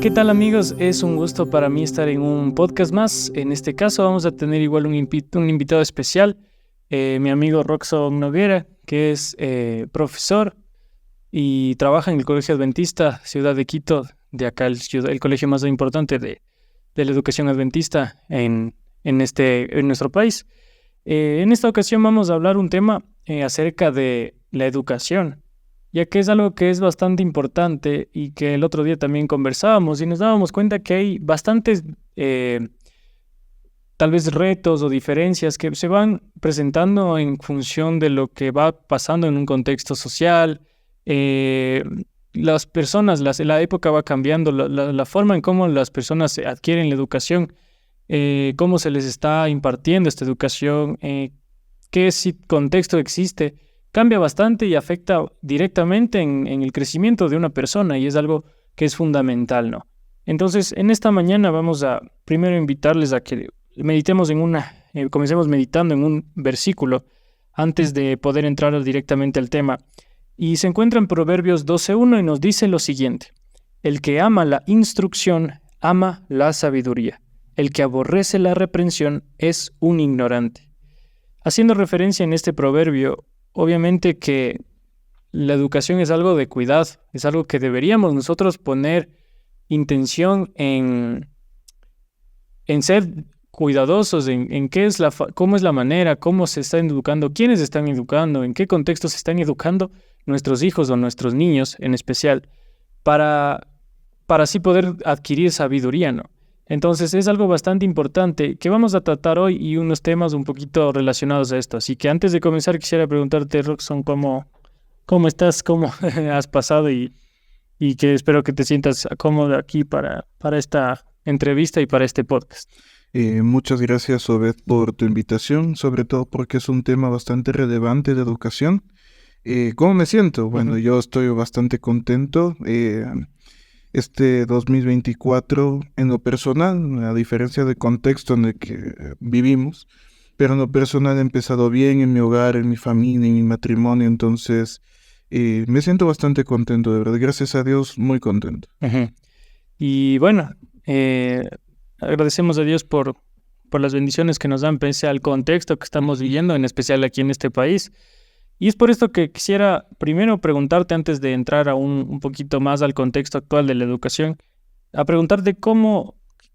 ¿Qué tal, amigos? Es un gusto para mí estar en un podcast más. En este caso vamos a tener igual un invitado especial, mi amigo Roxon Noguera, que es profesor y trabaja en el Colegio Adventista Ciudad de Quito, de acá el colegio más importante de la educación adventista en nuestro país. En esta ocasión vamos a hablar un tema acerca de la educación, ya que es algo que es bastante importante y que el otro día también conversábamos y nos dábamos cuenta que hay bastantes, tal vez retos o diferencias que se van presentando en función de lo que va pasando en un contexto social. eh, las personas, la época va cambiando, la forma en cómo las personas adquieren la educación, cómo se les está impartiendo esta educación, qué contexto existe, cambia bastante y afecta directamente en el crecimiento de una persona, y es algo que es fundamental, ¿no? Entonces, en esta mañana vamos a primero invitarles a que meditemos comencemos meditando en un versículo antes de poder entrar directamente al tema. Y se encuentra en Proverbios 12:1 y nos dice lo siguiente: el que ama la instrucción, ama la sabiduría. El que aborrece la reprensión es un ignorante. Haciendo referencia en este proverbio, obviamente que la educación es algo de cuidado, es algo que deberíamos nosotros poner intención en ser cuidadosos, en qué es cómo es la manera, cómo se están educando, quiénes están educando, en qué contexto se están educando nuestros hijos o nuestros niños en especial, para así poder adquirir sabiduría, ¿no? Entonces es algo bastante importante que vamos a tratar hoy y unos temas un poquito relacionados a esto. Así que antes de comenzar quisiera preguntarte, Roxon, ¿cómo estás? ¿Cómo has pasado? Y que espero que te sientas cómodo aquí para esta entrevista y para este podcast. Muchas gracias, Obed, por tu invitación, sobre todo porque es un tema bastante relevante de educación. ¿Cómo me siento? Bueno, yo estoy bastante contento. Este 2024, en lo personal, a diferencia del contexto en el que vivimos, pero en lo personal he empezado bien en mi hogar, en mi familia, en mi matrimonio, entonces me siento bastante contento, de verdad. Gracias a Dios, muy contento. Uh-huh. Y bueno, agradecemos a Dios por las bendiciones que nos dan pese al contexto que estamos viviendo, en especial aquí en este país. Y es por esto que quisiera primero preguntarte, antes de entrar a un poquito más al contexto actual de la educación, a preguntarte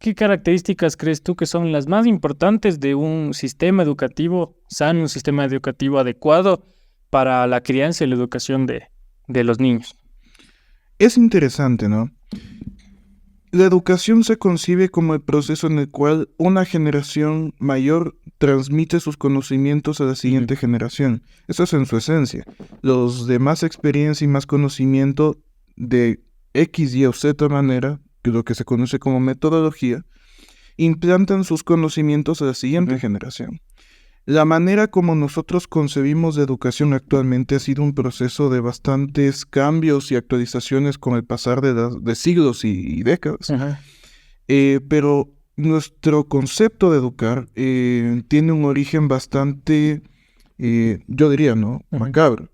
qué características crees tú que son las más importantes de un sistema educativo sano, un sistema educativo adecuado para la crianza y la educación de los niños. Es interesante, ¿no? La educación se concibe como el proceso en el cual una generación mayor transmite sus conocimientos a la siguiente generación. Eso es en su esencia. Los de más experiencia y más conocimiento de X, Y o Z manera, que es lo que se conoce como metodología, implantan sus conocimientos a la siguiente generación. La manera como nosotros concebimos de educación actualmente ha sido un proceso de bastantes cambios y actualizaciones con el pasar de siglos y décadas. Pero nuestro concepto de educar tiene un origen bastante, yo diría, ¿no? Macabro.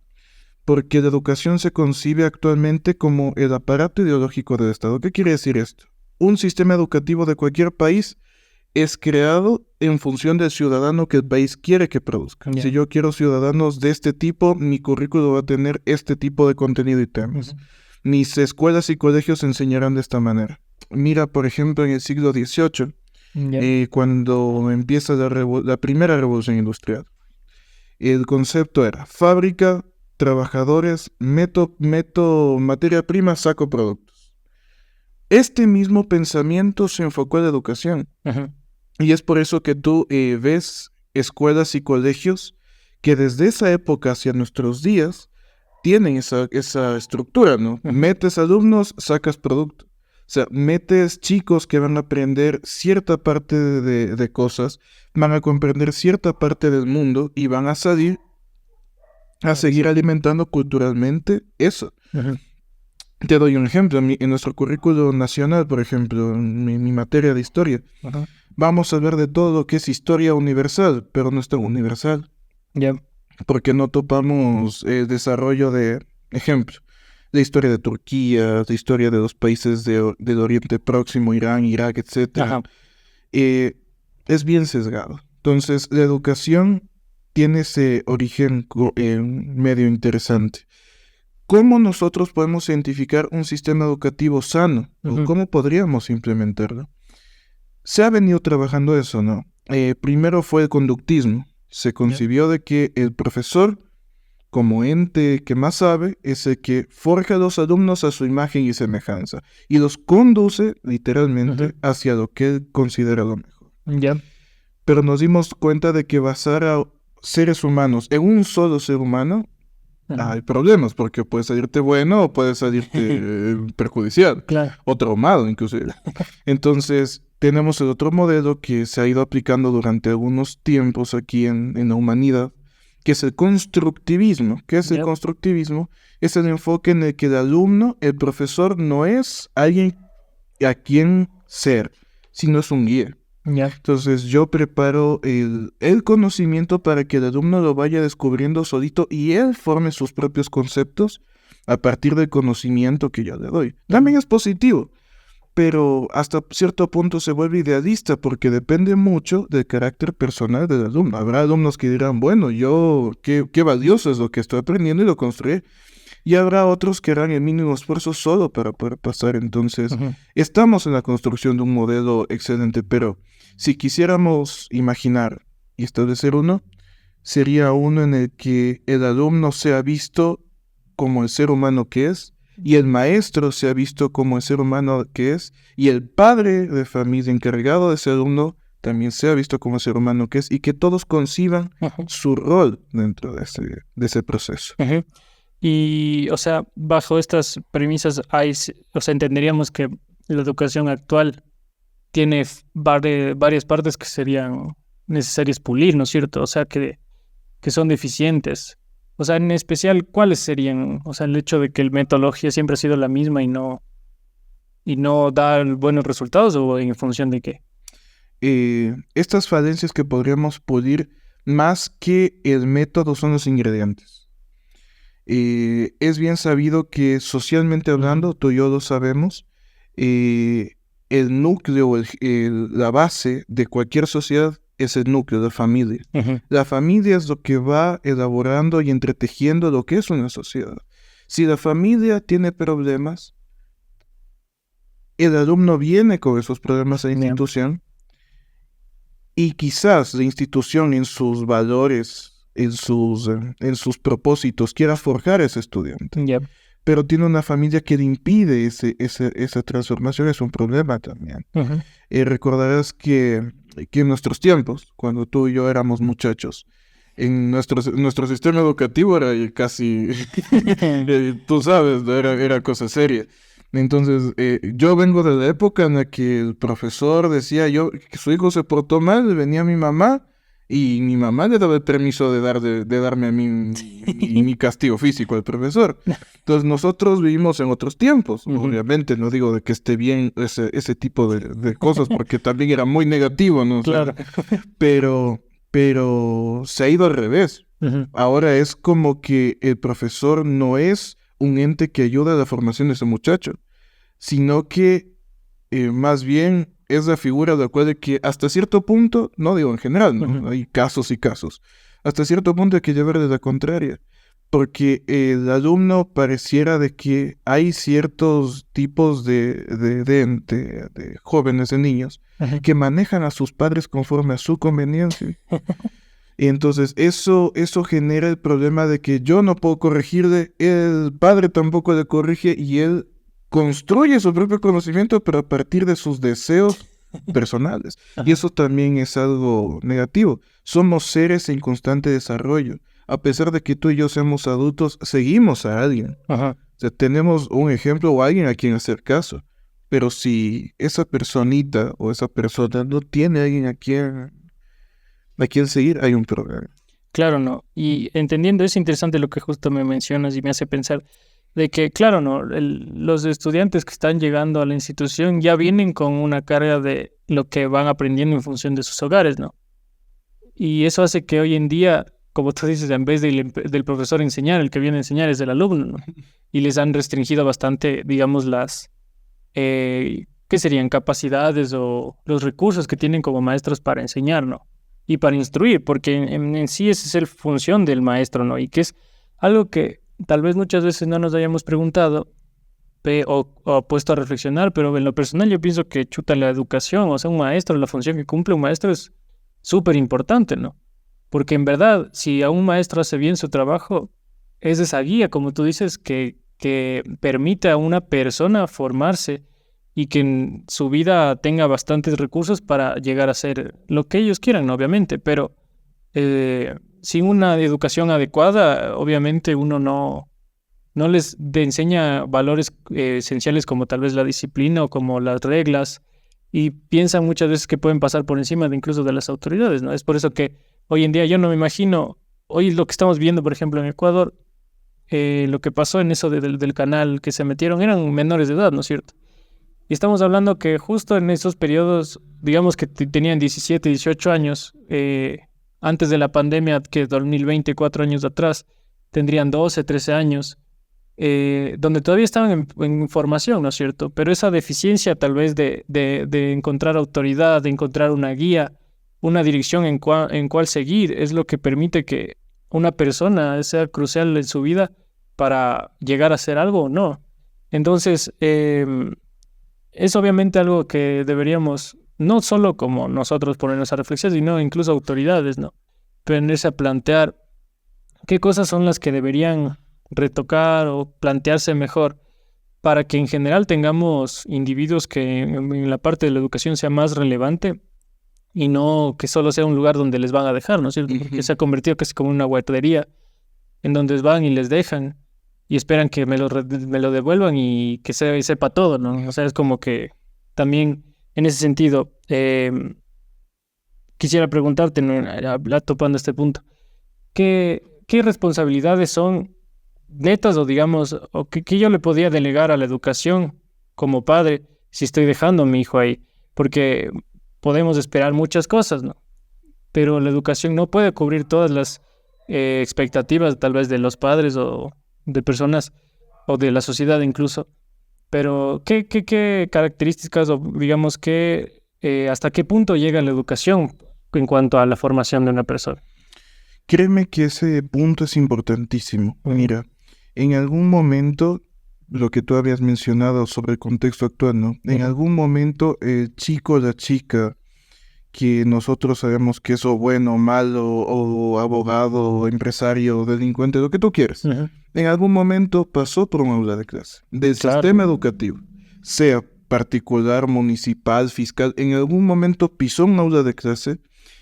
Porque la educación se concibe actualmente como el aparato ideológico del Estado. ¿Qué quiere decir esto? Un sistema educativo de cualquier país es creado en función del ciudadano que el país quiere que produzca. Si yo quiero ciudadanos de este tipo, mi currículo va a tener este tipo de contenido y temas. Mis escuelas y colegios enseñarán de esta manera. Mira, por ejemplo, en el siglo XVIII, cuando empieza la primera revolución industrial, el concepto era fábrica, trabajadores, meto materia prima, saco productos. Este mismo pensamiento se enfocó en la educación. Y es por eso que tú ves escuelas y colegios que desde esa época hacia nuestros días tienen esa estructura, ¿no? Metes alumnos, sacas producto. O sea, metes chicos que van a aprender cierta parte de cosas, van a comprender cierta parte del mundo y van a salir a seguir alimentando culturalmente eso. Te doy un ejemplo. En nuestro currículo nacional, por ejemplo, en mi materia de historia, vamos a hablar de todo lo que es historia universal, pero no es tan universal. Porque no topamos el desarrollo de, ejemplo, la historia de Turquía, la historia de los países del Oriente Próximo, Irán, Irak, etc. Ajá. Es bien sesgado. Entonces, la educación tiene ese origen medio interesante. ¿Cómo nosotros podemos identificar un sistema educativo sano? ¿O cómo podríamos implementarlo? Se ha venido trabajando eso, ¿no? Primero fue el conductismo. Se concibió de que el profesor, como ente que más sabe, es el que forja a los alumnos a su imagen y semejanza y los conduce literalmente hacia lo que él considera lo mejor. Ya. Pero nos dimos cuenta de que basar a seres humanos en un solo ser humano, hay problemas, porque puede salirte bueno o puede salirte perjudicial, Claro. o traumado inclusive. Entonces, tenemos el otro modelo que se ha ido aplicando durante algunos tiempos aquí en la humanidad, que es el constructivismo. ¿Qué es el constructivismo? Es el enfoque en el que el alumno, el profesor, no es alguien a quien ser, sino es un guía. Entonces yo preparo el conocimiento para que el alumno lo vaya descubriendo solito y él forme sus propios conceptos a partir del conocimiento que yo le doy. También es positivo, pero hasta cierto punto se vuelve idealista porque depende mucho del carácter personal del alumno. Habrá alumnos que dirán, bueno, qué valioso es lo que estoy aprendiendo y lo construiré. Y habrá otros que harán el mínimo esfuerzo solo para poder pasar. Entonces, estamos en la construcción de un modelo excelente, pero si quisiéramos imaginar y establecer uno, sería uno en el que el alumno sea visto como el ser humano que es, y el maestro sea visto como el ser humano que es, y el padre de familia encargado de ese alumno también sea visto como el ser humano que es, y que todos conciban su rol dentro de ese proceso. Y, o sea, bajo estas premisas entenderíamos que la educación actual tiene varias partes que serían necesarias pulir, ¿no es cierto? O sea, que son deficientes. O sea, en especial, ¿cuáles serían? O sea, el hecho de que la metodología siempre ha sido la misma y no da buenos resultados, ¿o en función de qué? Estas falencias que podríamos pulir, más que el método, son los ingredientes. Es bien sabido que socialmente hablando, tú y yo lo sabemos, el núcleo, la base de cualquier sociedad es el núcleo, la familia. La familia es lo que va elaborando y entretejiendo lo que es una sociedad. Si la familia tiene problemas, el alumno viene con esos problemas a la institución y quizás la institución en sus valores, en sus propósitos, quiera forjar a ese estudiante. Pero tiene una familia que le impide esa transformación, es un problema también. Recordarás que en nuestros tiempos, cuando tú y yo éramos muchachos, en nuestro sistema educativo era casi, tú sabes, era cosa seria. Entonces, yo vengo de la época en la que el profesor decía que su hijo se portó mal, venía mi mamá, y mi mamá le daba el permiso de darme a mí mi castigo físico al profesor. Entonces nosotros vivimos en otros tiempos. Obviamente no digo de que esté bien ese tipo de cosas, porque también era muy negativo, ¿no? Claro. Pero se ha ido al revés. Ahora es como que el profesor no es un ente que ayuda a la formación de ese muchacho, sino que más bien es la figura de la cual que hasta cierto punto, no digo en general, ¿no? Hay casos y casos, hasta cierto punto hay que llevarle la contraria, porque el alumno pareciera de que hay ciertos tipos de jóvenes, de niños, que manejan a sus padres conforme a su conveniencia. Y entonces eso genera el problema de que yo no puedo corregirle, el padre tampoco le corrige y él construye su propio conocimiento, pero a partir de sus deseos personales. Y eso también es algo negativo. Somos seres en constante desarrollo. A pesar de que tú y yo seamos adultos, seguimos a alguien. O sea, tenemos un ejemplo o alguien a quien hacer caso. Pero si esa personita o esa persona no tiene a alguien a quien seguir, hay un problema. Claro, ¿no? Y entendiendo, es interesante lo que justo me mencionas y me hace pensar de que, claro, ¿no? Los estudiantes que están llegando a la institución ya vienen con una carga de lo que van aprendiendo en función de sus hogares, ¿no? Y eso hace que hoy en día, como tú dices, en vez del profesor enseñar, el que viene a enseñar es el alumno, ¿no? Y les han restringido bastante, digamos, ¿qué serían? Capacidades o los recursos que tienen como maestros para enseñar, ¿no? Y para instruir, porque en sí esa es la función del maestro, ¿no? Y que es algo que tal vez muchas veces no nos hayamos preguntado o puesto a reflexionar, pero en lo personal yo pienso que chuta la educación, o sea, un maestro, la función que cumple un maestro es súper importante, ¿no? Porque en verdad, si a un maestro hace bien su trabajo, es esa guía, como tú dices, que permite a una persona formarse y que en su vida tenga bastantes recursos para llegar a ser lo que ellos quieran, ¿no? Obviamente, pero sin una educación adecuada, obviamente uno no les enseña valores esenciales como tal vez la disciplina o como las reglas, y piensan muchas veces que pueden pasar por encima de incluso de las autoridades, ¿no? Es por eso que hoy en día yo no me imagino, hoy lo que estamos viendo, por ejemplo, en Ecuador, lo que pasó en eso del canal que se metieron eran menores de edad, ¿no es cierto? Y estamos hablando que justo en esos periodos, digamos que tenían 17, 18 años, antes de la pandemia, que es 2020, 4 años atrás, tendrían 12, 13 años, donde todavía estaban en formación, ¿no es cierto? Pero esa deficiencia tal vez de encontrar autoridad, de encontrar una guía, una dirección en cuál seguir, es lo que permite que una persona sea crucial en su vida para llegar a hacer algo o no. Entonces, es obviamente algo que deberíamos, no solo como nosotros ponernos a reflexionar, sino incluso autoridades, ¿no? Ponerse a plantear qué cosas son las que deberían retocar o plantearse mejor para que en general tengamos individuos que en la parte de la educación sea más relevante y no que solo sea un lugar donde les van a dejar, ¿no es cierto? Porque se ha convertido casi como una guardería en donde van y les dejan y esperan que me lo devuelvan y que sepa todo, ¿no? O sea, es como que también en ese sentido quisiera preguntarte, ¿no? Topando este punto, ¿qué responsabilidades son netas o digamos, o que yo le podría delegar a la educación como padre si estoy dejando a mi hijo ahí? Porque podemos esperar muchas cosas, ¿no? Pero la educación no puede cubrir todas las expectativas tal vez de los padres o de personas o de la sociedad incluso. Pero ¿qué características o digamos hasta qué punto llega la educación en cuanto a la formación de una persona? Créeme que ese punto es importantísimo. Mira, en algún momento, lo que tú habías mencionado sobre el contexto actual, ¿no? En algún momento el chico o la chica que nosotros sabemos que es o bueno, malo, o abogado, o empresario, o delincuente, lo que tú quieras, en algún momento pasó por un aula de clase del sistema educativo, sea particular, municipal, fiscal, en algún momento pisó un aula de clase,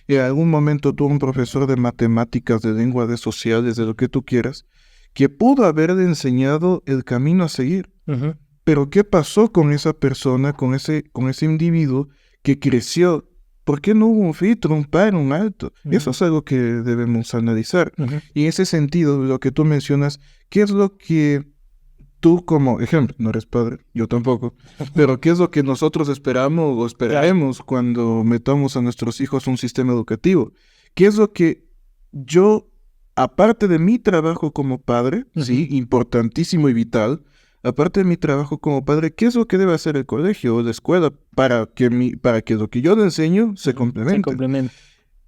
en algún momento tuvo un profesor de matemáticas, de lengua, de sociales, de lo que tú quieras, que pudo haberle enseñado el camino a seguir. Pero ¿qué pasó con esa persona, con ese individuo que creció? ¿Por qué no hubo un filtro, un par, un alto? Eso es algo que debemos analizar. Y en ese sentido, lo que tú mencionas, ¿qué es lo que tú como ejemplo, no eres padre, yo tampoco, pero qué es lo que nosotros esperamos o esperaremos cuando metamos a nuestros hijos un sistema educativo? ¿Qué es lo que yo, aparte de mi trabajo como padre, sí, importantísimo y vital, aparte de mi trabajo como padre, ¿qué es lo que debe hacer el colegio o la escuela para que lo que yo le enseño se complemente?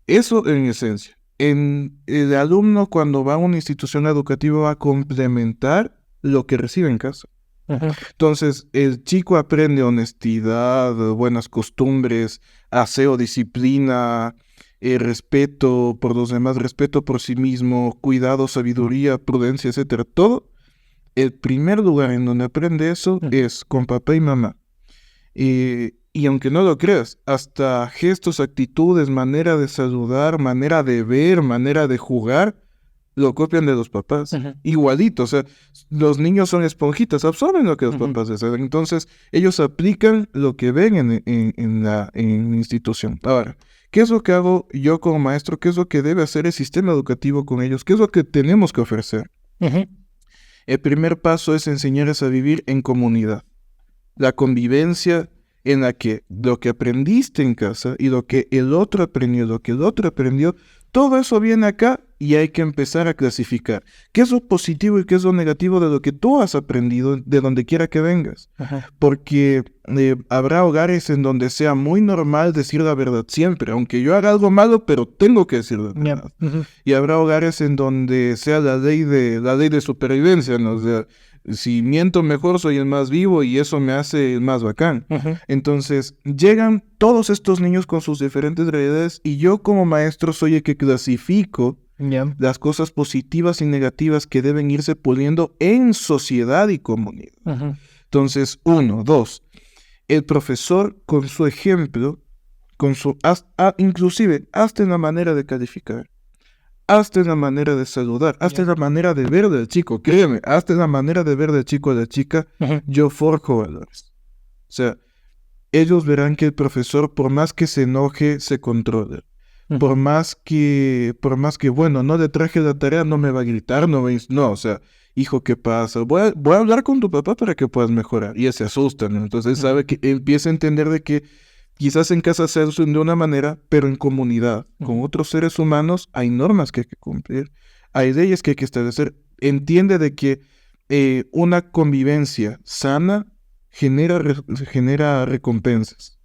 Eso en esencia. El alumno cuando va a una institución educativa va a complementar lo que recibe en casa. Entonces, el chico aprende honestidad, buenas costumbres, aseo, disciplina, respeto por los demás, respeto por sí mismo, cuidado, sabiduría, prudencia, etcétera. Todo. El primer lugar en donde aprende eso es con papá y mamá. Y aunque no lo creas, hasta gestos, actitudes, manera de saludar, manera de ver, manera de jugar, lo copian de los papás. Igualito, o sea, los niños son esponjitas, absorben lo que los papás hacen. Entonces, ellos aplican lo que ven en la institución. Ahora, ¿qué es lo que hago yo como maestro? ¿Qué es lo que debe hacer el sistema educativo con ellos? ¿Qué es lo que tenemos que ofrecer? El primer paso es enseñarles a vivir en comunidad. La convivencia en la que lo que aprendiste en casa y lo que el otro aprendió, todo eso viene acá y hay que empezar a clasificar qué es lo positivo y qué es lo negativo de lo que tú has aprendido de donde quiera que vengas. Ajá. Porque habrá hogares en donde sea muy normal decir la verdad siempre, aunque yo haga algo malo, pero tengo que decir la verdad. Ujú. Y habrá hogares en donde sea la ley de supervivencia, ¿no? O sea, si miento mejor soy el más vivo y eso me hace el más bacán. Ujú. Entonces, llegan todos estos niños con sus diferentes realidades y yo como maestro soy el que clasifico Ya. las cosas positivas y negativas que deben irse puliendo en sociedad y comunidad. Ujú. Entonces, 1, 2, el profesor con su ejemplo, inclusive hasta en la manera de calificar, hasta en la manera de saludar, hasta en la manera de ver del chico, créeme, hasta en la manera de ver del chico o de la chica, Ujú. yo forjo valores. O sea, ellos verán que el profesor, por más que se enoje, se controla. Ujú. Por más que, bueno, no le traje la tarea, no me va a gritar, no, o sea, hijo, ¿qué pasa? Voy a hablar con tu papá para que puedas mejorar. Y él se asusta, ¿no? Entonces sabe que empieza a entender de que quizás en casa se hacen de una manera, pero en comunidad, con otros seres humanos, hay normas que hay que cumplir, hay leyes que hay que establecer. Entiende de que una convivencia sana genera recompensas.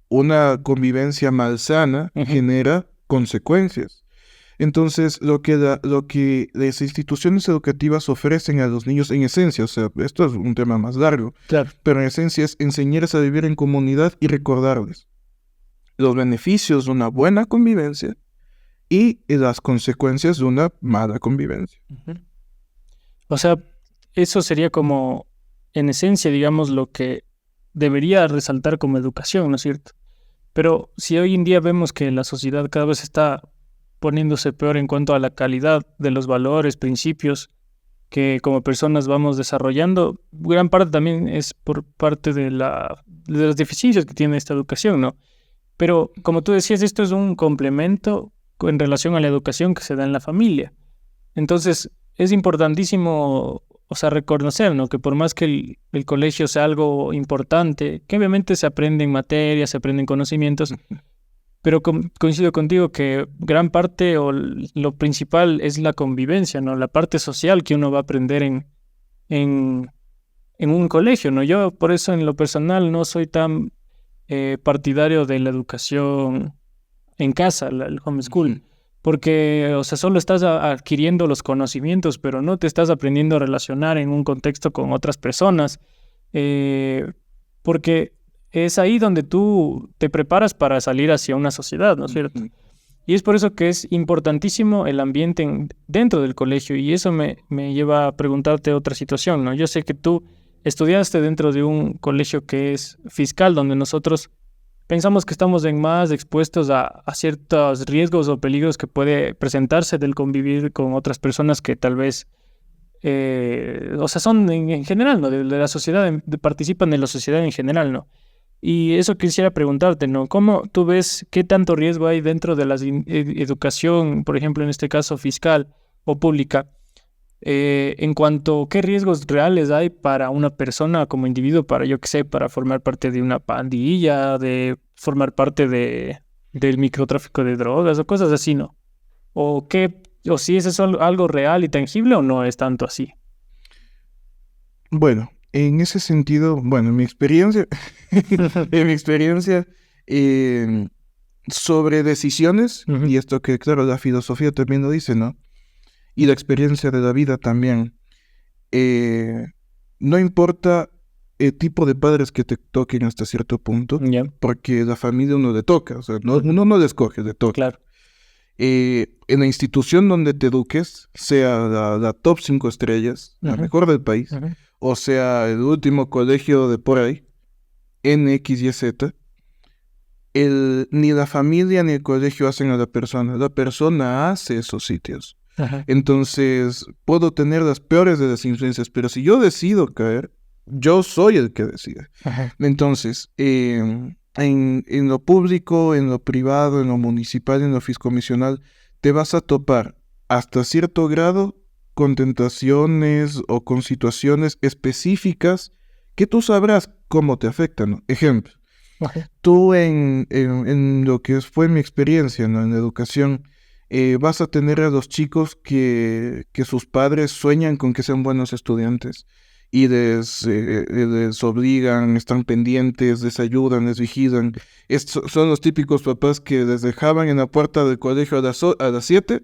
Una convivencia malsana genera consecuencias. Entonces, lo que las instituciones educativas ofrecen a los niños en esencia, o sea, esto es un tema más largo, Claro. pero en esencia es enseñarles a vivir en comunidad y recordarles los beneficios de una buena convivencia y las consecuencias de una mala convivencia. Ujú. O sea, eso sería como, en esencia, digamos, lo que debería resaltar como educación, ¿no es cierto? Pero si hoy en día vemos que la sociedad cada vez está poniéndose peor en cuanto a la calidad de los valores, principios que como personas vamos desarrollando, gran parte también es por parte de las deficiencias que tiene esta educación, ¿no? Pero como tú decías, esto es un complemento en relación a la educación que se da en la familia. Entonces, es importantísimo, o sea, reconocer, ¿no? Que por más que el colegio sea algo importante, que obviamente se aprenden materias, se aprenden conocimientos, pero coincido contigo que gran parte o lo principal es la convivencia, ¿no? La parte social que uno va a aprender en, en un colegio, ¿no? Yo por eso en lo personal no soy tan partidario de la educación en casa, el homeschool, porque, o sea, solo estás adquiriendo los conocimientos, pero no te estás aprendiendo a relacionar en un contexto con otras personas, porque es ahí donde tú te preparas para salir hacia una sociedad, ¿no es cierto? Y es por eso que es importantísimo el ambiente dentro del colegio, y eso me lleva a preguntarte otra situación, ¿no? Yo sé que tú estudiaste dentro de un colegio que es fiscal, donde nosotros pensamos que estamos más expuestos a ciertos riesgos o peligros que puede presentarse del convivir con otras personas que tal vez, o sea, son en general, ¿no? De la sociedad, participan de la sociedad en general, ¿no? Y eso quisiera preguntarte, ¿no? ¿Cómo tú ves qué tanto riesgo hay dentro de la educación, por ejemplo, en este caso fiscal o pública, en cuanto a qué riesgos reales hay para una persona como individuo, para, yo qué sé, para formar parte de una pandilla, de formar parte del microtráfico de drogas o cosas así, ¿no? O si eso es algo real y tangible o no es tanto así. Bueno, en ese sentido, bueno, en mi experiencia, sobre decisiones, Ujú. y esto que, claro, la filosofía también lo dice, ¿no? Y la experiencia de la vida también. No importa el tipo de padres que te toquen hasta cierto punto, Ya, porque la familia uno le toca, o sea, uno no le escoge, le toca. claro. En la institución donde te eduques, sea la top 5 estrellas, la Ujú. mejor del país, Ujú. o sea el último colegio de por ahí, N, X, Y, Z, ni la familia ni el colegio hacen a la persona hace esos sitios. Ajá. Entonces, puedo tener las peores de las influencias, pero si yo decido caer, yo soy el que decide. Ajá. Entonces, en lo público, en lo privado, en lo municipal, en lo fiscomisional, te vas a topar hasta cierto grado con tentaciones o con situaciones específicas que tú sabrás cómo te afectan, ¿no? Ejemplo, Ajá. tú en lo que fue mi experiencia, ¿no? En la educación, vas a tener a los chicos que sus padres sueñan con que sean buenos estudiantes y les obligan, están pendientes, les ayudan, les vigilan. Son los típicos papás que les dejaban en la puerta del colegio a las 7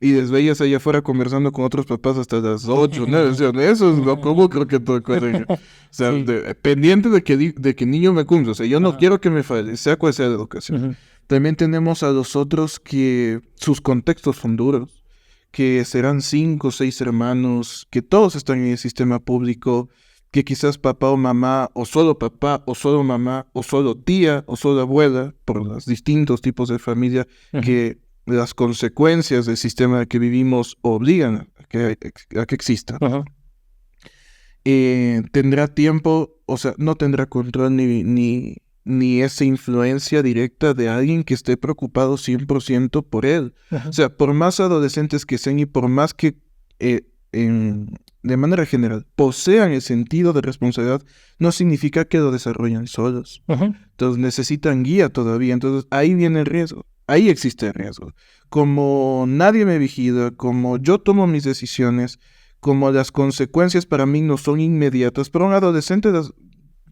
y les veías allá afuera conversando con otros papás hasta las 8, ¿no? O sea, eso es lo común, creo que todo el colegio. O sea, Sí. pendiente de que el niño me cumpla. O sea, yo no quiero que me falle, sea cual sea la educación. También tenemos a los otros que sus contextos son duros, que serán 5 o 6 hermanos, que todos están en el sistema público, que quizás papá o mamá, o solo mamá, o solo tía, o solo abuela, por los distintos tipos de familia, que las consecuencias del sistema en el que vivimos obligan a que exista. Tendrá tiempo, o sea, no tendrá control ni esa influencia directa de alguien que esté preocupado 100% por él. O sea, por más adolescentes que sean y por más que de manera general posean el sentido de responsabilidad, no significa que lo desarrollen solos. Entonces necesitan guía todavía. Entonces ahí viene el riesgo. Ahí existe el riesgo. Como nadie me vigila, como yo tomo mis decisiones, como las consecuencias para mí no son inmediatas, pero un adolescente,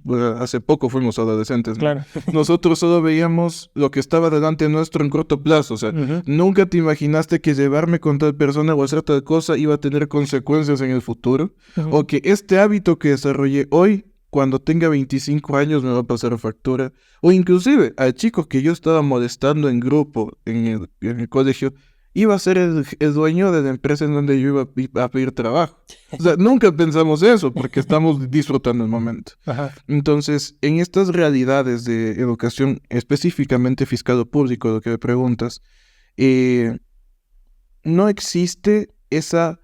bueno, hace poco fuimos adolescentes, ¿no? Claro. Nosotros solo veíamos lo que estaba delante nuestro en corto plazo, o sea, nunca te imaginaste que llevarme con tal persona o hacer tal cosa iba a tener consecuencias en el futuro, o que este hábito que desarrollé hoy, cuando tenga 25 años me va a pasar factura, o inclusive al chico que yo estaba molestando en grupo en el colegio, iba a ser el dueño de la empresa en donde yo iba a pedir trabajo. O sea, nunca pensamos eso porque estamos disfrutando el momento. Entonces, en estas realidades de educación, específicamente fiscal o público, lo que me preguntas, no existe esa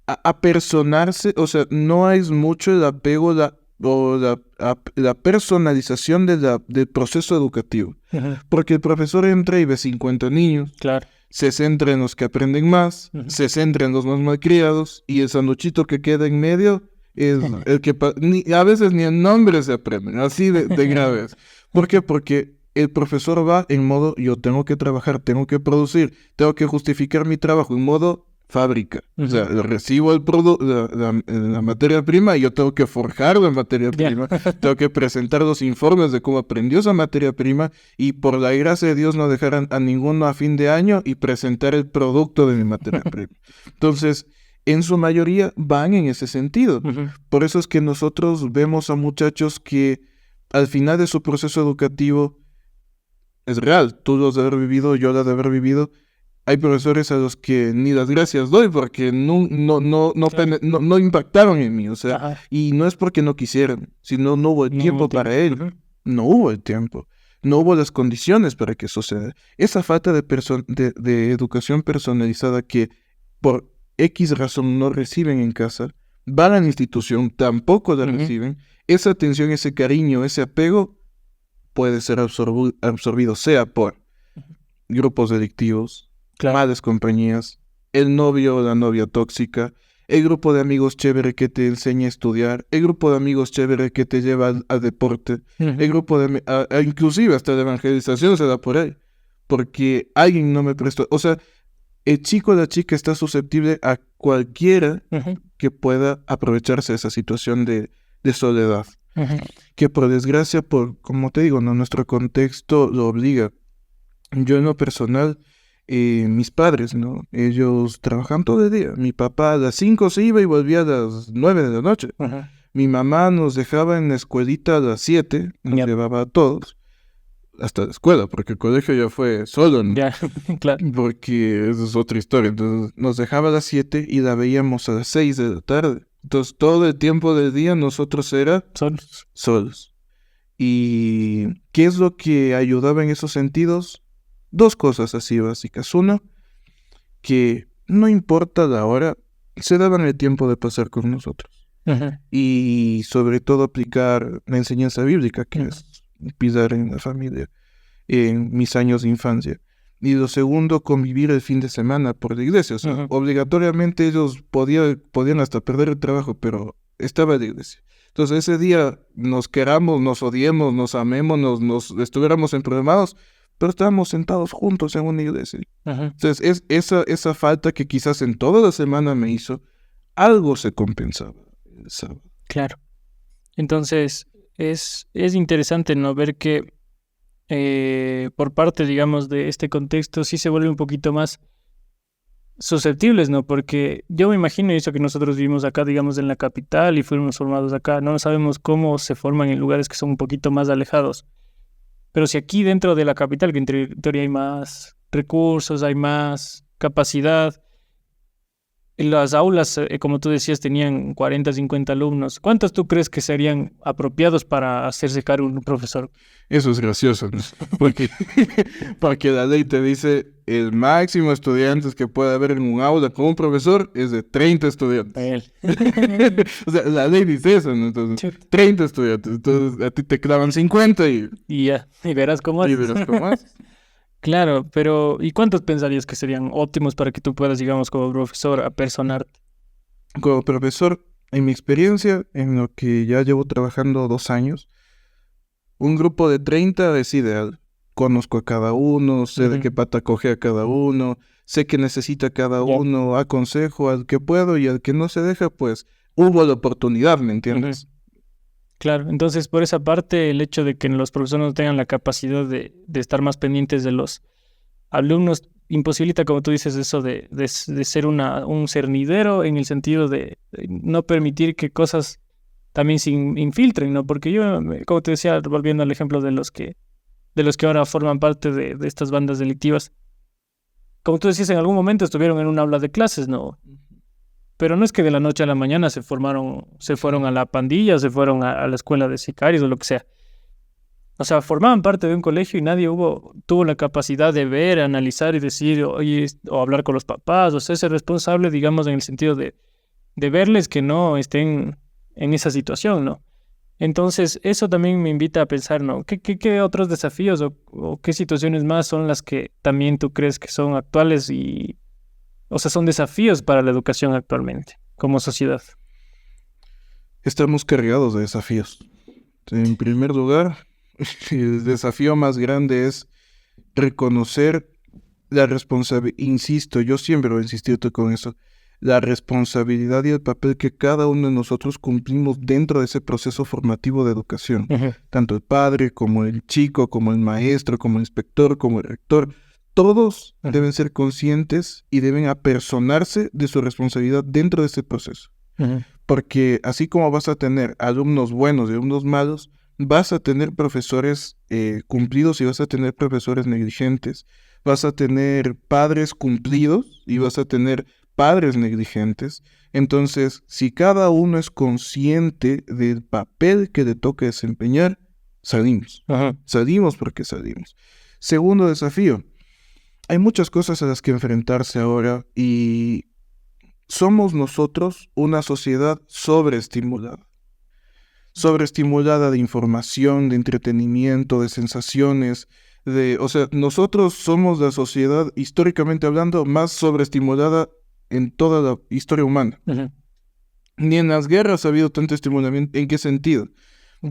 apersonarse, o sea, no es mucho el apego la personalización del proceso educativo. Porque el profesor entra y ve 50 niños, Claro. se centra en los que aprenden más, se centra en los más malcriados, y el sanduchito que queda en medio es el que a veces ni el nombre se aprenden, así de graves. ¿Por qué? Porque el profesor va en modo, yo tengo que trabajar, tengo que producir, tengo que justificar mi trabajo en modo fábrica. O sea, recibo la materia prima y yo tengo que forjar la materia prima, tengo que presentar los informes de cómo aprendió esa materia prima y por la gracia de Dios no dejar a ninguno a fin de año y presentar el producto de mi materia prima. Entonces, en su mayoría van en ese sentido. Por eso es que nosotros vemos a muchachos que al final de su proceso educativo es real, tú lo has de haber vivido, yo lo he de haber vivido. Hay profesores a los que ni las gracias doy porque no impactaron en mí, o sea, y no es porque no quisieran, sino no hubo el tiempo para él, no hubo el tiempo, no hubo las condiciones para que suceda. Esa falta de educación personalizada que por X razón no reciben en casa, van a la institución, tampoco la reciben, esa atención, ese cariño, ese apego puede ser absorbido sea por grupos delictivos, malas compañías, el novio o la novia tóxica, el grupo de amigos chévere que te enseña a estudiar, el grupo de amigos chévere que te lleva al deporte, el grupo de inclusive hasta la evangelización se da por ahí, porque alguien no me prestó, o sea, el chico o la chica está susceptible a cualquiera que pueda aprovecharse de esa situación de soledad, que por desgracia, como te digo, nuestro contexto lo obliga. Yo en lo personal, mis padres, ¿no? Ellos trabajan todo el día. Mi papá a las 5 se iba y volvía a las 9 de la noche. Mi mamá nos dejaba en la escuelita a las 7, nos llevaba a todos, hasta la escuela, porque el colegio ya fue solo, ¿no? Claro. Porque esa es otra historia. Entonces nos dejaba a las 7 y la veíamos a las 6 de la tarde. Entonces todo el tiempo del día nosotros era solos. ¿Y qué es lo que ayudaba en esos sentidos? Dos cosas así básicas. Uno, que no importa la hora, se daban el tiempo de pasar con nosotros. Y sobre todo aplicar la enseñanza bíblica, que es pisar en la familia, en mis años de infancia. Y lo segundo, convivir el fin de semana por la iglesia. O sea, obligatoriamente ellos podían hasta perder el trabajo, pero estaba la iglesia. Entonces ese día nos queramos, nos odiemos, nos amemos, nos estuviéramos enfermados, pero estábamos sentados juntos en una iglesia. Ajá. Entonces, esa falta que quizás en toda la semana me hizo, algo se compensaba el sábado. Claro. Entonces, es interesante, ¿no? Ver que por parte, digamos, de este contexto sí se vuelve un poquito más susceptibles, ¿no? Porque yo me imagino eso que nosotros vivimos acá, digamos, en la capital y fuimos formados acá, no sabemos cómo se forman en lugares que son un poquito más alejados. Pero si aquí dentro de la capital, que en teoría hay más recursos, hay más capacidad, en las aulas, como tú decías, tenían 40, 50 alumnos. ¿Cuántos tú crees que serían apropiados para hacerse cargo un profesor? Eso es gracioso, ¿no? Porque la ley te dice el máximo de estudiantes que puede haber en un aula con un profesor es de 30 estudiantes. O sea, la ley dice eso, ¿no? Entonces, 30 estudiantes. Entonces, a ti te clavan 50 y ya, y verás cómo es. Y verás cómo es. Claro, pero ¿y cuántos pensarías que serían óptimos para que tú puedas, digamos, como profesor, apersonarte? Como profesor, en mi experiencia, en lo que ya llevo trabajando 2 años, un grupo de 30 es ideal. Conozco a cada uno, sé de qué pata coge a cada uno, sé que necesita cada uno, aconsejo al que puedo y al que no se deja, pues hubo la oportunidad, ¿me entiendes? Claro, entonces por esa parte el hecho de que los profesores no tengan la capacidad de estar más pendientes de los alumnos imposibilita, como tú dices, eso de ser un cernidero en el sentido de no permitir que cosas también se infiltren, ¿no? Porque yo, como te decía, volviendo al ejemplo de los que ahora forman parte de estas bandas delictivas, como tú decías, en algún momento estuvieron en un aula de clases, ¿no? Pero no es que de la noche a la mañana se fueron a la pandilla, se fueron a la escuela de sicarios o lo que sea. O sea, formaban parte de un colegio y nadie tuvo la capacidad de ver, analizar y decir, oye, o hablar con los papás, o ser responsable, digamos, en el sentido de verles que no estén en esa situación, ¿no? Entonces, eso también me invita a pensar, ¿no? ¿Qué otros desafíos o qué situaciones más son las que también tú crees que son actuales o sea, son desafíos para la educación actualmente, como sociedad? Estamos cargados de desafíos. En primer lugar, el desafío más grande es reconocer la responsabilidad. Insisto, yo siempre lo he insistido con eso. La responsabilidad y el papel que cada uno de nosotros cumplimos dentro de ese proceso formativo de educación. Tanto el padre, como el chico, como el maestro, como el inspector, como el rector. Todos deben ser conscientes y deben apersonarse de su responsabilidad dentro de ese proceso. Porque así como vas a tener alumnos buenos y alumnos malos, vas a tener profesores cumplidos y vas a tener profesores negligentes. Vas a tener padres cumplidos y vas a tener padres negligentes. Entonces, si cada uno es consciente del papel que le toca desempeñar, salimos. Salimos porque salimos. Segundo desafío. Hay muchas cosas a las que enfrentarse ahora y somos nosotros una sociedad sobreestimulada. Sobreestimulada de información, de entretenimiento, de sensaciones, o sea, nosotros somos la sociedad, históricamente hablando, más sobreestimulada en toda la historia humana. Ni en las guerras ha habido tanto estimulamiento. ¿En qué sentido?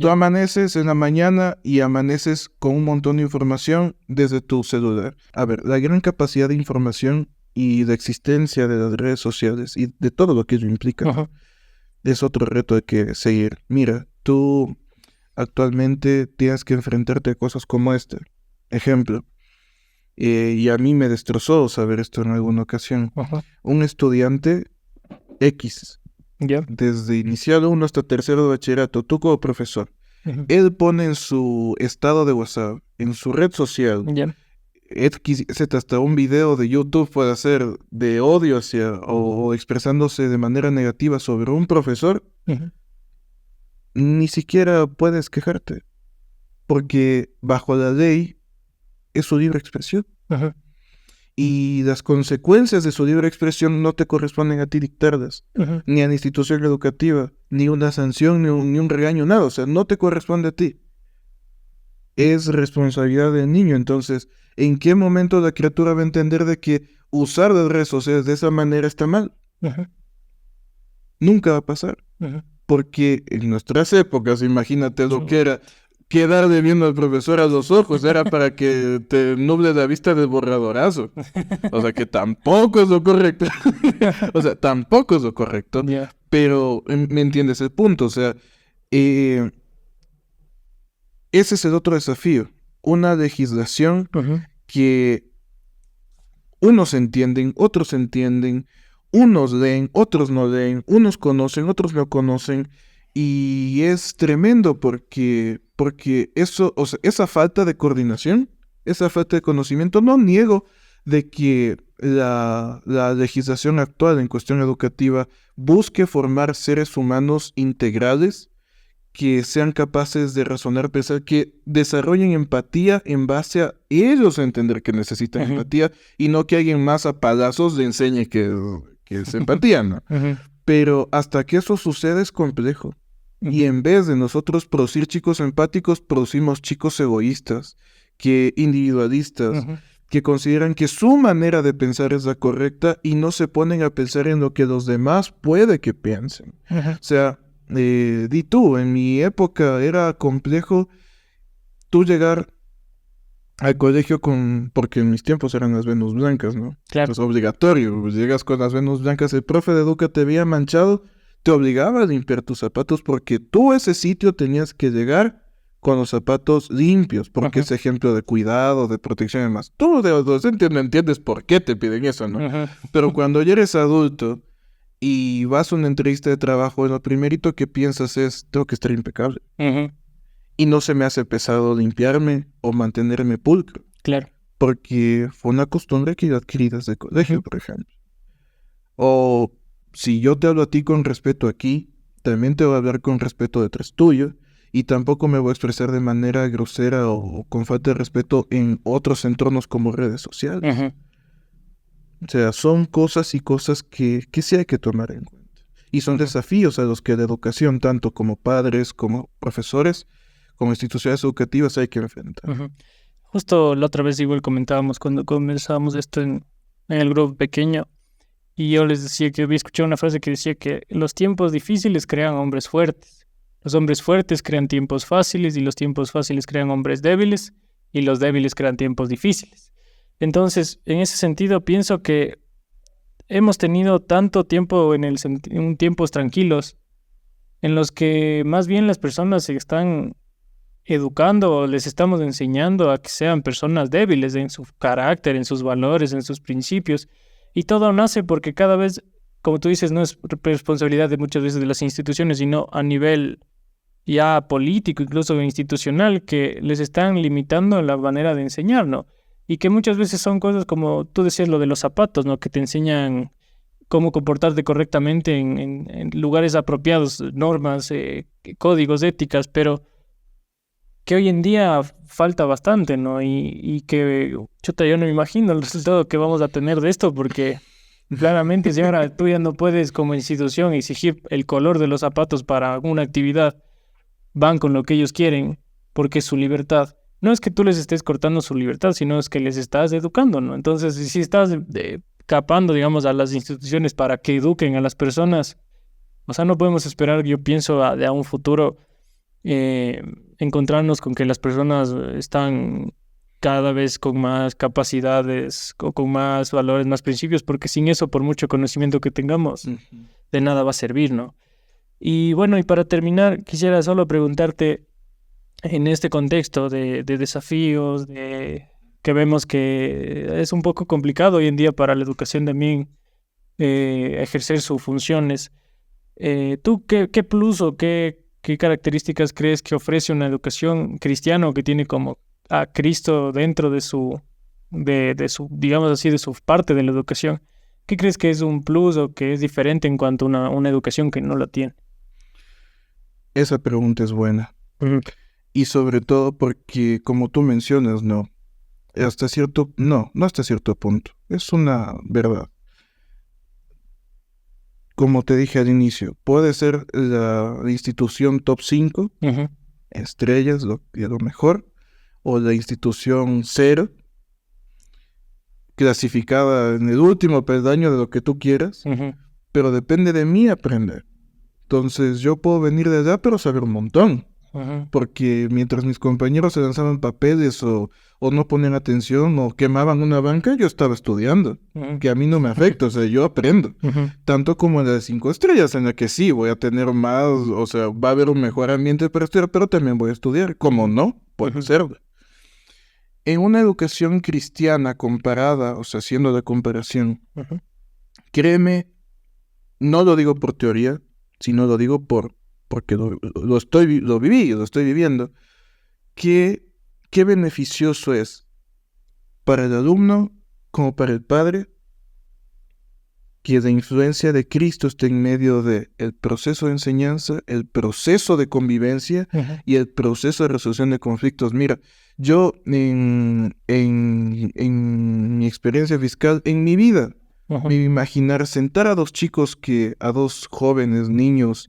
Tú amaneces en la mañana y amaneces con un montón de información desde tu celular. A ver, la gran capacidad de información y de existencia de las redes sociales y de todo lo que ello implica es otro reto que seguir. Mira, tú actualmente tienes que enfrentarte a cosas como este. Ejemplo, y a mí me destrozó saber esto en alguna ocasión. Un estudiante X, desde inicial 1 hasta tercero de bachillerato, tú como profesor, él pone en su estado de WhatsApp, en su red social, hasta un video de YouTube puede ser de odio o expresándose de manera negativa sobre un profesor, ni siquiera puedes quejarte, porque bajo la ley es su libre expresión. Y las consecuencias de su libre expresión no te corresponden a ti dictarlas, ni a la institución educativa, ni una sanción, ni un regaño, nada. O sea, no te corresponde a ti. Es responsabilidad del niño. Entonces, ¿en qué momento la criatura va a entender de que usar las redes sociales de esa manera está mal? Nunca va a pasar. Porque en nuestras épocas, imagínate lo que era quedarle viendo al profesor a los ojos, era para que te nuble la vista del borradorazo. O sea, que tampoco es lo correcto. O sea, tampoco es lo correcto. Ya. Pero me entiendes el punto. O sea, ese es el otro desafío. Una legislación Ujú. que unos entienden, otros entienden, unos leen, otros no leen, unos conocen, otros no conocen. Y es tremendo porque eso, o sea, esa falta de coordinación, esa falta de conocimiento, no niego de que la legislación actual en cuestión educativa busque formar seres humanos integrales que sean capaces de razonar, pensar, que desarrollen empatía en base a ellos entender que necesitan Ujú. empatía y no que alguien más a palazos le enseñe que es empatía, ¿no? Ujú. Pero hasta que eso suceda es complejo. Y Ujú. en vez de nosotros producir chicos empáticos, producimos chicos egoístas, que individualistas, Ujú. que consideran que su manera de pensar es la correcta y no se ponen a pensar en lo que los demás puede que piensen. Ujú. O sea, di tú, en mi época era complejo tú llegar al colegio porque en mis tiempos eran las Venus blancas, ¿no? Claro. Es obligatorio, pues, llegas con las Venus blancas, el profe de educa te veía manchado, te obligaba a limpiar tus zapatos porque tú a ese sitio tenías que llegar con los zapatos limpios, porque Ujú. es ejemplo de cuidado, de protección y demás. Tú de adolescente no entiendes por qué te piden eso, ¿no? Ujú. Pero cuando ya eres adulto y vas a una entrevista de trabajo, lo primerito que piensas es, tengo que estar impecable. Ujú. Y no se me hace pesado limpiarme o mantenerme pulcro, Claro. porque fue una costumbre que yo adquirí desde colegio, Ujú. por ejemplo. O si yo te hablo a ti con respeto aquí, también te voy a hablar con respeto detrás tuyo, y tampoco me voy a expresar de manera grosera o con falta de respeto en otros entornos como redes sociales. Ujú. O sea, son cosas y cosas que sí hay que tomar en cuenta. Y son Ujú. desafíos a los que la educación, tanto como padres, como profesores, como instituciones educativas, hay que enfrentar. Ujú. Justo la otra vez igual comentábamos cuando conversábamos esto en el grupo pequeño y yo les decía que había escuchado una frase que decía que los tiempos difíciles crean hombres fuertes. Los hombres fuertes crean tiempos fáciles y los tiempos fáciles crean hombres débiles y los débiles crean tiempos difíciles. Entonces, en ese sentido, pienso que hemos tenido tanto tiempo en tiempos tranquilos en los que más bien las personas se están educando o les estamos enseñando a que sean personas débiles en su carácter, en sus valores, en sus principios. Y todo nace porque cada vez, como tú dices, no es responsabilidad de muchas veces de las instituciones, sino a nivel ya político, incluso institucional, que les están limitando la manera de enseñar, ¿no? Y que muchas veces son cosas como tú decías, lo de los zapatos, ¿no? Que te enseñan cómo comportarte correctamente en lugares apropiados, normas, códigos, éticas, pero que hoy en día falta bastante, ¿no? Y que, chuta, yo no me imagino el resultado que vamos a tener de esto, porque claramente si ahora tú ya no puedes como institución exigir el color de los zapatos para una actividad, van con lo que ellos quieren, porque es su libertad. No es que tú les estés cortando su libertad, sino es que les estás educando, ¿no? Entonces, si estás capando, digamos, a las instituciones para que eduquen a las personas, o sea, no podemos esperar, yo pienso, de a un futuro eh, encontrarnos con que las personas están cada vez con más capacidades, con más valores, más principios, porque sin eso, por mucho conocimiento que tengamos, Ujú. de nada va a servir, ¿no? Y bueno, y para terminar, quisiera solo preguntarte, en este contexto de desafíos, de que vemos que es un poco complicado hoy en día para la educación también ejercer sus funciones. ¿Tú qué plus o qué características crees que ofrece una educación cristiana o que tiene como a Cristo dentro de su, digamos así, de su parte de la educación? ¿Qué crees que es un plus o que es diferente en cuanto a una educación que no la tiene? Esa pregunta es buena. Ujú. Y sobre todo porque, como tú mencionas, no hasta cierto punto. Es una verdad. Como te dije al inicio, puede ser la institución top 5 Ujú. estrellas, lo mejor, o la institución cero, clasificada en el último peldaño de lo que tú quieras, Ujú. pero depende de mí aprender. Entonces yo puedo venir de allá, pero saber un montón. porque mientras mis compañeros se lanzaban papeles o no ponían atención o quemaban una banca, yo estaba estudiando, que a mí no me afecta, o sea, yo aprendo. Tanto como en la de 5 estrellas, en la que sí, voy a tener más, o sea, va a haber un mejor ambiente para estudiar, pero también voy a estudiar. Como no, puede serlo. En una educación cristiana comparada, o sea, haciendo la comparación, créeme, no lo digo por teoría, sino lo digo porque lo viví, lo estoy viviendo, que qué beneficioso es para el alumno como para el padre que la influencia de Cristo esté en medio del proceso de enseñanza, el proceso de convivencia y el proceso de resolución de conflictos. Mira, yo en mi experiencia fiscal, en mi vida, me imaginar sentar a dos jóvenes, niños,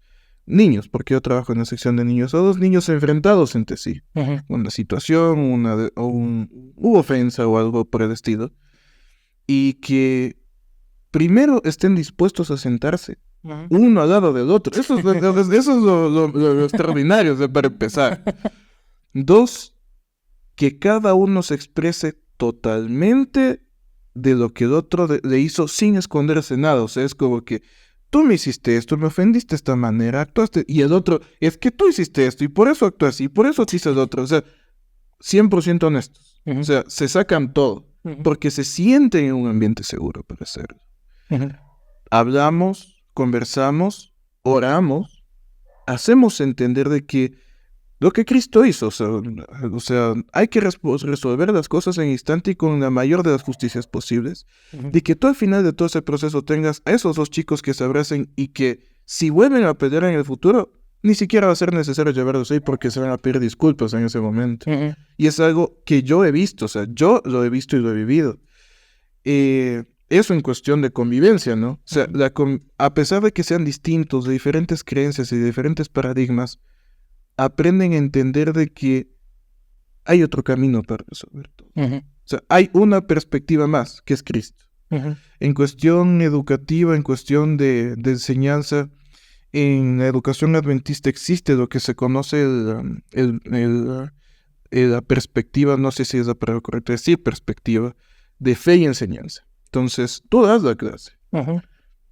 porque yo trabajo en la sección de niños, a dos niños enfrentados entre sí, una situación, hubo ofensa o algo por el estilo, y que primero estén dispuestos a sentarse, uno al lado del otro. Eso es lo extraordinario, o sea, para empezar. 2, que cada uno se exprese totalmente de lo que el otro le hizo sin esconderse nada. O sea, es como que tú me hiciste esto, me ofendiste de esta manera, actuaste, y el otro, es que tú hiciste esto, y por eso actúas así, por eso hiciste el otro. O sea, 100% honestos. O sea, se sacan todo, porque se sienten en un ambiente seguro para hacerlo. Hablamos, conversamos, oramos, hacemos entender de que lo que Cristo hizo, o sea hay que resolver las cosas en instante y con la mayor de las justicias posibles, de que tú al final de todo ese proceso tengas a esos dos chicos que se abracen y que si vuelven a pelear en el futuro, ni siquiera va a ser necesario llevarlos ahí porque se van a pedir disculpas en ese momento. Y es algo que yo he visto, o sea, yo lo he visto y lo he vivido. Eso en cuestión de convivencia, ¿no? O sea, a pesar de que sean distintos, de diferentes creencias y de diferentes paradigmas, aprenden a entender de que hay otro camino para resolver todo. O sea, hay una perspectiva más, que es Cristo. En cuestión educativa, en cuestión de enseñanza, en la educación adventista existe lo que se conoce la perspectiva, no sé si es la palabra correcta, decir perspectiva, de fe y enseñanza. Entonces, tú das la clase,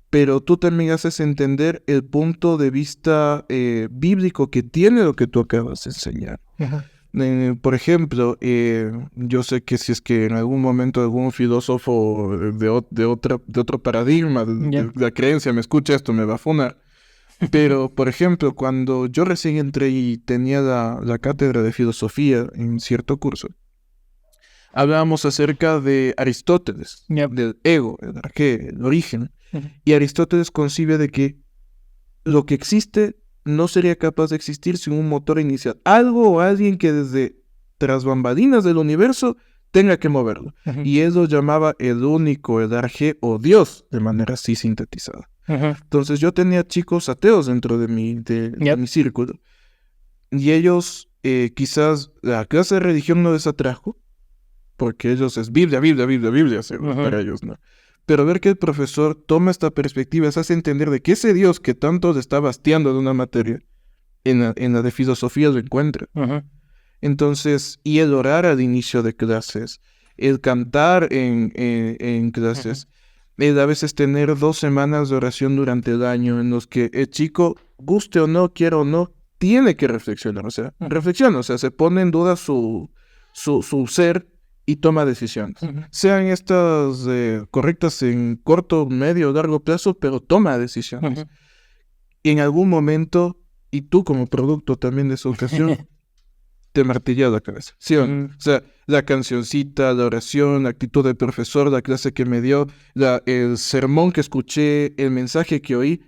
pero tú también haces entender el punto de vista bíblico que tiene lo que tú acabas de enseñar. Por ejemplo, yo sé que si es que en algún momento algún filósofo de otro paradigma, de la creencia, me escucha esto, me va a funar. Pero, por ejemplo, cuando yo recién entré y tenía la cátedra de filosofía en cierto curso, hablábamos acerca de Aristóteles, del ego, el arqué, el origen. Y Aristóteles concibe de que lo que existe no sería capaz de existir sin un motor inicial. Algo o alguien que desde tras bambalinas del universo tenga que moverlo. Y él lo llamaba el único, el arjé o Dios, de manera así sintetizada. Entonces yo tenía chicos ateos dentro de mi círculo. Y ellos, quizás la clase de religión no les atrajo, porque ellos es Biblia, para ellos, ¿no? Pero ver que el profesor toma esta perspectiva, se hace entender de que ese Dios que tanto le está basteando de una materia, en la de filosofía lo encuentra. Entonces, y el orar al inicio de clases, el cantar en clases, el a veces tener 2 semanas de oración durante el año en los que el chico, guste o no, quiera o no, tiene que reflexionar, o sea, reflexiona, o sea, se pone en duda su ser y toma decisiones. Sean estas correctas en corto, medio o largo plazo, pero toma decisiones. Y en algún momento, y tú como producto también de esa ocasión, te martillas la cabeza. ¿Sí o no? O sea, la cancioncita, la oración, la actitud del profesor, la clase que me dio, el sermón que escuché, el mensaje que oí,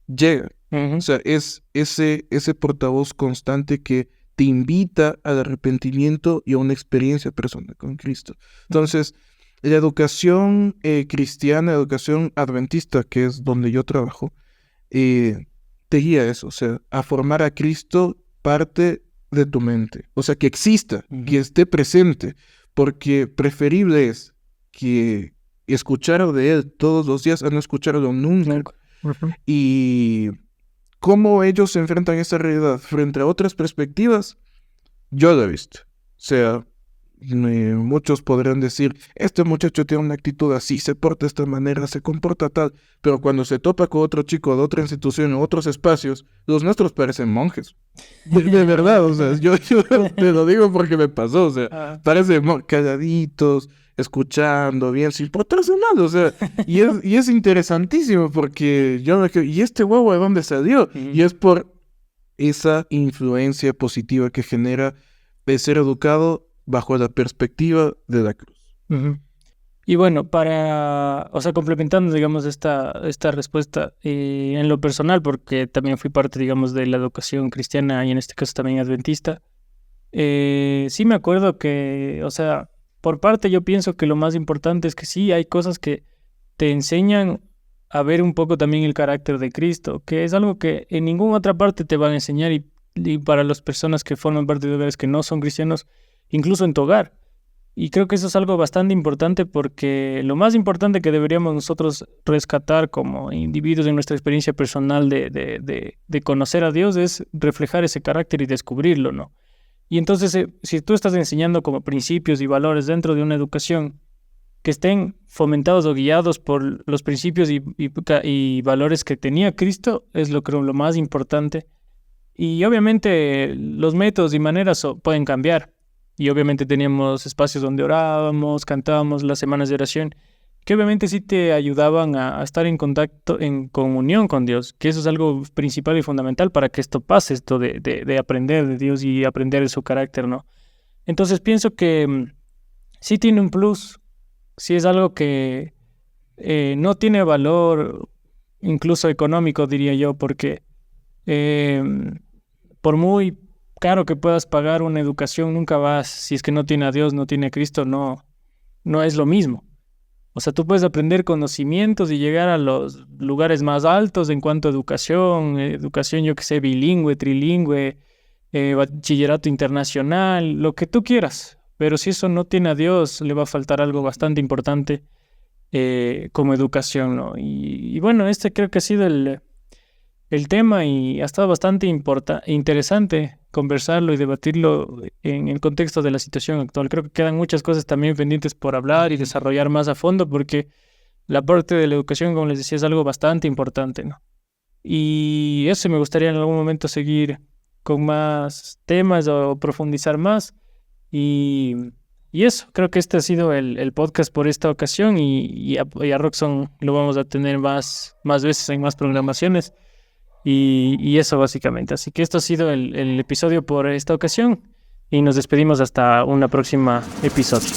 llega. O sea, es ese portavoz constante que te invita al arrepentimiento y a una experiencia personal con Cristo. Entonces, la educación cristiana, la educación adventista, que es donde yo trabajo, te guía a eso, o sea, a formar a Cristo parte de tu mente. O sea, que exista, que esté presente, porque preferible es que escuchar de Él todos los días a no escucharlo nunca. Y cómo ellos se enfrentan a esta realidad frente a otras perspectivas, yo lo he visto. O sea, muchos podrán decir, este muchacho tiene una actitud así, se porta de esta manera, se comporta tal, pero cuando se topa con otro chico de otra institución o otros espacios, los nuestros parecen monjes. De verdad, o sea, yo te lo digo porque me pasó, o sea, parecen calladitos, escuchando bien, sin portarse mal, o sea, y es interesantísimo porque yo me quedo, ¿y este huevo de dónde salió? Y es por esa influencia positiva que genera de ser educado bajo la perspectiva de la cruz. Y bueno, o sea, complementando, digamos, esta respuesta en lo personal, porque también fui parte, digamos, de la educación cristiana y en este caso también adventista, sí me acuerdo que, o sea, por parte yo pienso que lo más importante es que sí hay cosas que te enseñan a ver un poco también el carácter de Cristo, que es algo que en ninguna otra parte te van a enseñar y para las personas que forman parte de hogares que no son cristianos, incluso en tu hogar. Y creo que eso es algo bastante importante porque lo más importante que deberíamos nosotros rescatar como individuos en nuestra experiencia personal de conocer a Dios es reflejar ese carácter y descubrirlo, ¿no? Y entonces, si tú estás enseñando como principios y valores dentro de una educación que estén fomentados o guiados por los principios y valores que tenía Cristo, es creo lo más importante. Y obviamente los métodos y maneras pueden cambiar. Y obviamente teníamos espacios donde orábamos, cantábamos las semanas de oración, que obviamente sí te ayudaban a estar en contacto, en comunión con Dios, que eso es algo principal y fundamental para que esto pase, esto de aprender de Dios y aprender de su carácter, ¿no? Entonces pienso que sí tiene un plus, sí es algo que no tiene valor, incluso económico, diría yo, porque por muy caro que puedas pagar una educación, nunca vas, si es que no tiene a Dios, no tiene a Cristo, no es lo mismo. O sea, tú puedes aprender conocimientos y llegar a los lugares más altos en cuanto a educación, yo que sé, bilingüe, trilingüe, bachillerato internacional, lo que tú quieras. Pero si eso no tiene a Dios, le va a faltar algo bastante importante como educación, ¿no? Y bueno, este creo que ha sido el tema y ha estado bastante interesante conversarlo y debatirlo en el contexto de la situación actual. Creo que quedan muchas cosas también pendientes por hablar y desarrollar más a fondo porque la parte de la educación, como les decía, es algo bastante importante, ¿no? Y eso me gustaría en algún momento seguir con más temas o profundizar más. Y eso, creo que este ha sido el podcast por esta ocasión y a Roxon lo vamos a tener más veces en más programaciones. Y eso básicamente. Así que esto ha sido el episodio por esta ocasión y nos despedimos hasta una próxima episodio.